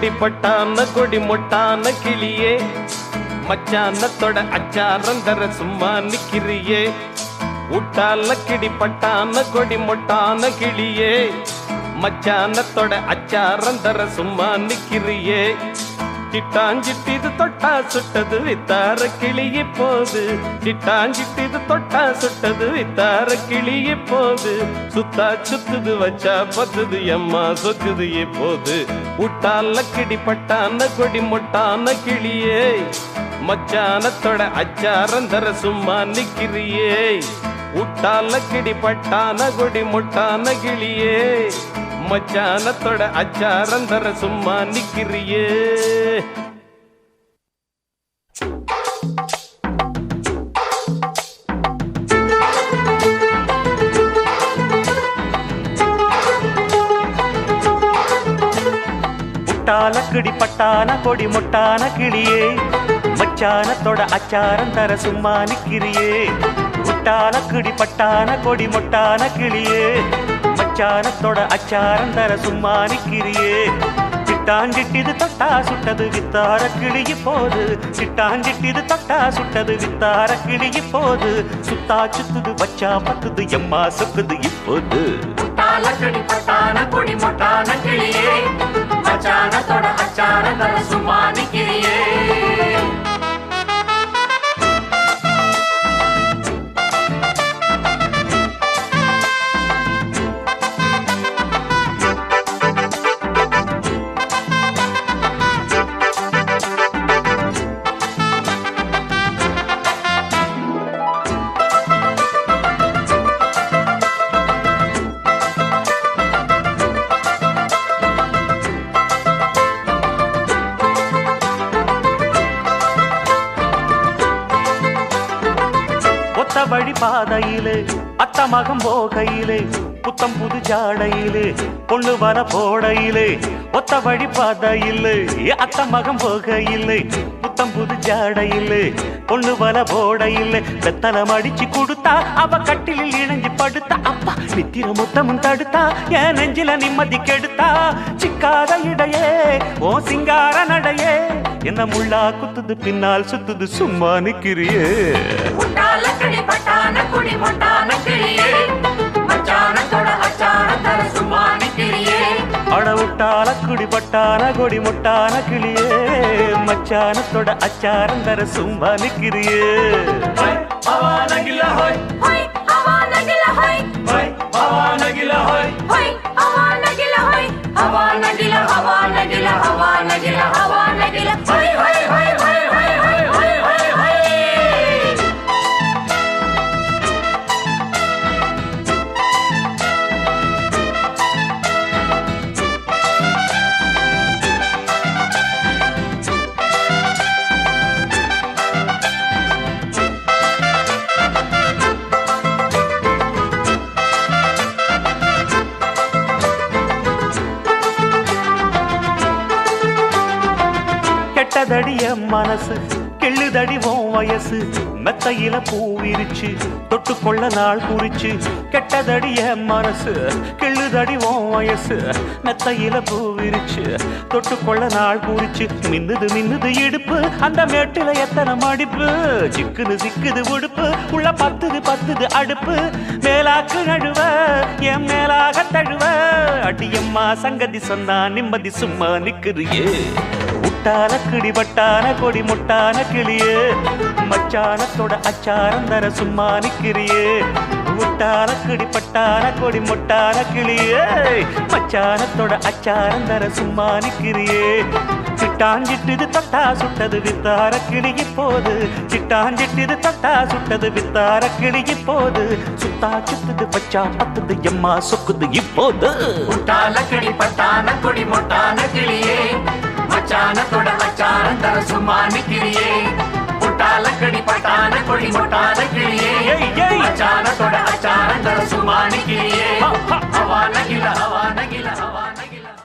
கிடிப்பட்டான கொடி மொட்டான கிளியே மச்சானத்தோட அச்சாரம் தர சும்மா நிக்கிறியே உட்டால கிடிப்பட்டான கொடி மொட்டான கிளியே மச்சானத்தோட அச்சாரம் தர சும்மா நிக்கிறியே சிட்டாஞ்சிட்டிது தொட்டா சுட்டது வித்தார கிளிய போது சிட்டாஞ்சிட்டிது தொட்டா சுட்டது வித்தார கிளிய போது சுத்தா சுத்துது வச்சா பத்துது எம்மா சொக்குது இப்போது உட்டால கிடிப்பட்டான கொடி மொட்டான கிளியே மச்சானத்தோட அச்சாரம் தர சும்மா நிக்கிறியே உட்டால கிடிப்பட்டான கொடி மொட்டான கிளியே மச்சானத்தோட அச்சாரம் தர சும்மா நிக்கிறியே உட்டால கிடிப்பட்டான கொடி மொட்டான கிளியே மச்சானத்தோட அச்சாரம் தர சும்மா நிக்கிறியே உட்டால கிடிப்பட்டான கொடி மொட்டான கிளியே மச்சானத்தோட அச்சாரம் தர சும்மா நிக்கிறியே சிட்டாஞ்சிட்டிது தொட்டா சுட்டது வித்தார கிளிய போது சிட்டாஞ்சிட்டிது தொட்டா சுட்டது வித்தார கிளிய போது சுத்தா சுத்துது வச்சா பத்துது எம்மா சொக்குது இப்போது உட்டால கிடிப்பட்டான கொடி மொட்டான கிளியே மச்சானத்தோட அச்சாரம் தர சும்மா நிக்கிறியே வழி பாதையிலே அத்த மகம் போகையிலே புத்தம் புது ஜாடையிலே பொண்ணு வர போடையிலே ஒத்த வழி பாதையிலே அத்த மகம் போகையிலே புத்தம் புது ஜாடையிலே பொண்ணு வர போடையிலே வெத்தலம் அடிச்சு கொடுத்தா அவ கட்டிலில் இணைஞ்சு படுத்தா அப்பா நித்திர மொத்தமும் தடுத்தா என் நெஞ்சில நிம்மதி கெடுத்தா சிக்காத இடையே ஓ சிங்கார நடையே என்ன முள்ளா குத்துது பின்னால் சுத்துது சும்மா நிக்கிறியே உட்டால கிடிப்பட்டான கொடி மொட்டான கிளியே மச்சானத்தோட அச்சாரம் தர சும்மா நிக்கிறியே அட உட்டால குடிப்பட்டான கொடி மொட்டான கிளியே மச்சானத்தோட அச்சாரம் தர சும்மா நிக்கிறியே ஹவா நகில ஹோய் ஹோய் ஹவா நகில ஹோய் ஹோய் ஹவா நகில ஹோய் ஹோய் ஹவா நகில ஹோய் ஹவா நகில ஹவா நகில ஹவா நகில ஹவா நகில ஹோய் ஹோய் ஹோய் ஹோய் ஹோய் ஹோய் ஹோய் ஹோய் ஹோய் கெட்டதடி என் மனசு கெள்ளுதடி உன் வயசு மெத்தையில பூ விரிச்சு தொட்டுக்கொள்ள நாள் குறிச்சு கெட்டதடி என் மனசு கெள்ளுதடி உன் வயசு மெத்தையில பூ விரிச்சு தொட்டுக்கொள்ள நாள் குறிச்சு மின்னுது மின்னுது இடுப்பு அந்த மேட்டுல எத்தனை மடிப்பு சிக்குது சிக்குது உடுப்பு உள்ள பத்துது பத்துது அடுப்பு மேலாக்கு நழுவ என் மேலாக தழுவ அடியம்மா சங்கதி சொன்னா நிம்மதி சும்மா நிக்கிறியே உட்டால கிடிபட்டான கொடி முட்டான கிளியே மச்சானத்தோட அச்சாரம் தர சும்மா நிக்கிறியே உட்டால கிடிபட்டான கொடி முட்டான கிளியே மச்சானத்தோட அச்சாரம் தர சும்மா நிக்கிறியே சிட்டாஞ்சிட்டிது தொட்டா சுட்டது வித்தார கிளிய போது சிட்டாஞ்சிட்டிது தொட்டா சுட்டது வித்தார கிளிய போது சுத்தா சுத்துது பச்சா பத்துது எம்மா சொக்குது இப்போது உட்டால கிடிப்பட்டான கொடி மொட்டான கிளியே மச்சானத்தோட அச்சாரம் தர சும்மா நிக்கிறியே உட்டால கிடிப்பட்டான கொடி மொட்டான கிளியே மச்சானத்தோட அச்சாரம் தர சும்மா நிக்கிறியே ஹவா நகில ஹவா நகில ஹவா